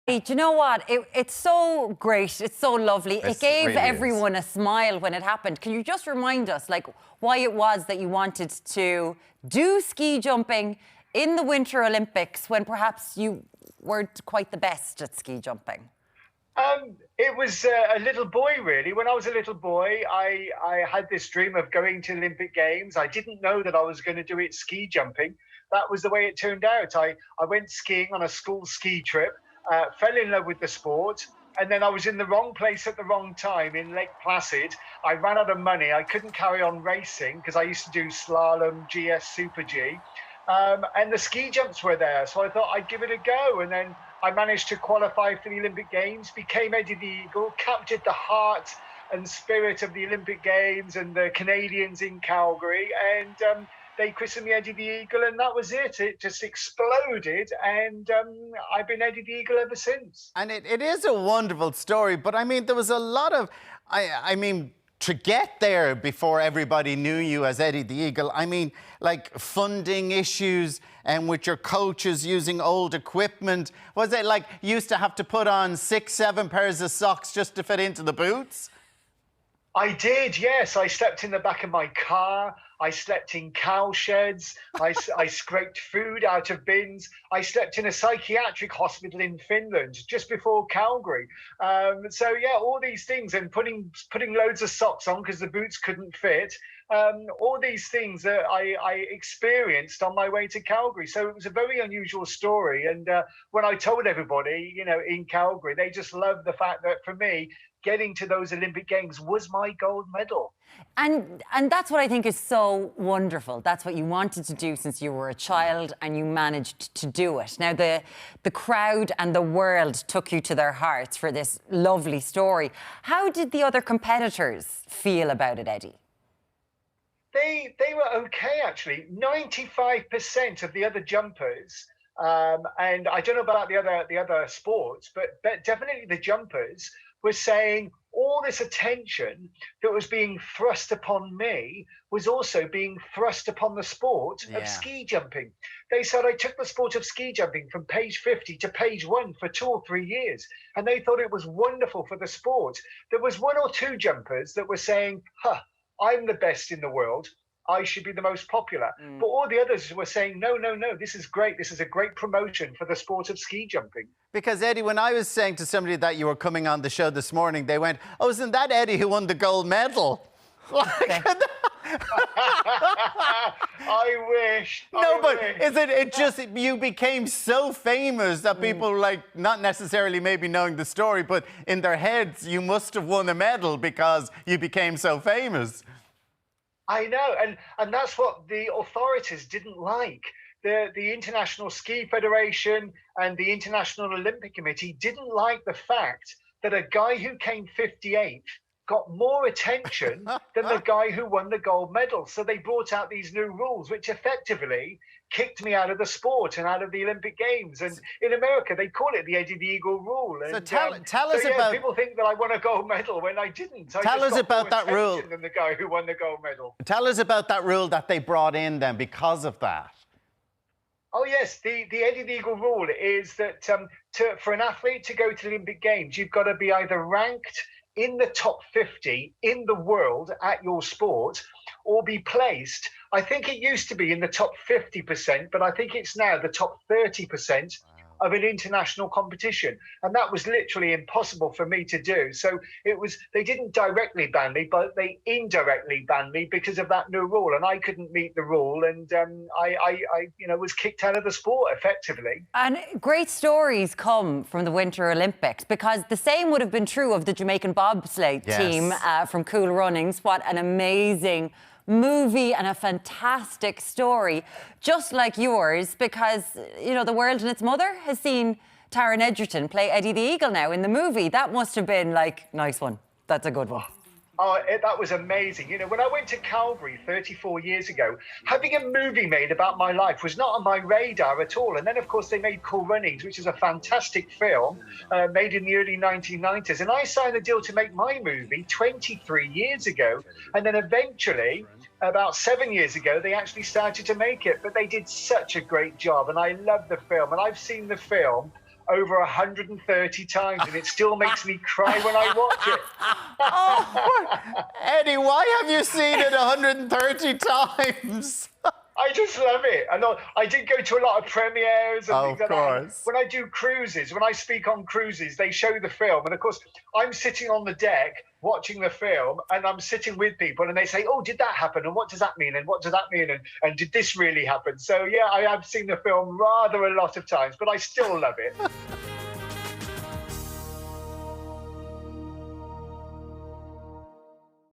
Hey, do you know what? It's so great. It's so lovely. Yes, it gave it really everyone a smile when it happened. Can you just remind us, like, why it was that you wanted to do ski jumping in the Winter Olympics when perhaps you weren't quite the best at ski jumping? It was a little boy, really. When I was a little boy, I had this dream of going to Olympic Games. I didn't know that I was going to do it ski jumping. That was the way it turned out. I went skiing on a school ski trip, fell in love with the sport, and then I was in the wrong place at the wrong time in Lake Placid. I ran out of money. I couldn't carry on racing because I used to do slalom, GS, Super G. And the ski jumps were there. So I thought I'd give it a go. And then I managed to qualify for the Olympic Games, became Eddie the Eagle, captured the heart and spirit of the Olympic Games and the Canadians in Calgary. And they christened me Eddie the Eagle, and that was it. It just exploded, and I've been Eddie the Eagle ever since. And it is a wonderful story, but I mean, there was a lot of, I mean, to get there before everybody knew you as Eddie the Eagle, I mean, like funding issues and with your coaches using old equipment. Was it like you used to have to put on 6, 7 pairs of socks just to fit into the boots? I did, yes. I slept in the back of my car. I slept in cow sheds. I scraped food out of bins. I slept in a psychiatric hospital in Finland just before Calgary. So yeah, all these things, and putting loads of socks on because the boots couldn't fit. All these things that I experienced on my way to Calgary. So it was a very unusual story. And when I told everybody, you know, in Calgary, they just loved the fact that for me, getting to those Olympic Games was my gold medal. And that's what I think is so wonderful. That's what you wanted to do since you were a child, and you managed to do it. Now, the crowd and the world took you to their hearts for this lovely story. How did the other competitors feel about it, Eddie? They were okay, actually. 95% of the other jumpers, and I don't know about the other sports, but definitely the jumpers were saying all this attention that was being thrust upon me was also being thrust upon the sport of ski jumping. They said I took the sport of ski jumping from page 50 to page 1 for 2 or 3 years, and they thought it was wonderful for the sport. There was 1 or 2 jumpers that were saying, I'm the best in the world. I should be the most popular. But all the others were saying, no, this is great. This is a great promotion for the sport of ski jumping. Because, Eddie, when I was saying to somebody that you were coming on the show this morning, they went, oh, isn't that Eddie who won the gold medal? I wish. No, but is it just you became so famous that people, like, not necessarily maybe knowing the story, but in their heads, you must have won a medal because you became so famous. I know, and that's what the authorities didn't like. The International Ski Federation and the International Olympic Committee didn't like the fact that a guy who came 58th got more attention than the guy who won the gold medal. So they brought out these new rules, which effectively kicked me out of the sport and out of the Olympic Games. And in America, they call it the Eddie the Eagle rule. And, so tell us about... people think that I won a gold medal when I didn't. Tell us about that rule. Than the guy who won the gold medal. Tell us about that rule that they brought in then because of that. Oh, yes. The Eddie the Eagle rule is that for an athlete to go to the Olympic Games, you've got to be either ranked in the top 50 in the world at your sport, or be placed, I think it used to be in the top 50%, but I think it's now the top 30% of an international competition. And that was literally impossible for me to do. So they didn't directly ban me, but they indirectly banned me because of that new rule. And I couldn't meet the rule, and I was kicked out of the sport effectively. And great stories come from the Winter Olympics, because the same would have been true of the Jamaican bobsleigh team from Cool Runnings. What an amazing movie and a fantastic story, just like yours, because, you know, the world and its mother has seen Taron Egerton play Eddie the Eagle now in the movie. That must have been like, nice one. That's a good one. Oh, that was amazing. You know, when I went to Calgary 34 years ago, having a movie made about my life was not on my radar at all. And then, of course, they made Cool Runnings, which is a fantastic film made in the early 1990s. And I signed a deal to make my movie 23 years ago. And then eventually, about 7 years ago, they actually started to make it. But they did such a great job. And I love the film. And I've seen the film over 130 times, and it still makes me cry when I watch it. Oh, Eddie, why have you seen it 130 times? I just love it. And I did go to a lot of premieres and things like that. Course. When I do cruises, when I speak on cruises, they show the film. And of course, I'm sitting on the deck watching the film, and I'm sitting with people, and they say, oh, did that happen? And what does that mean? And what does that mean? And did this really happen? So, yeah, I have seen the film rather a lot of times, but I still love it.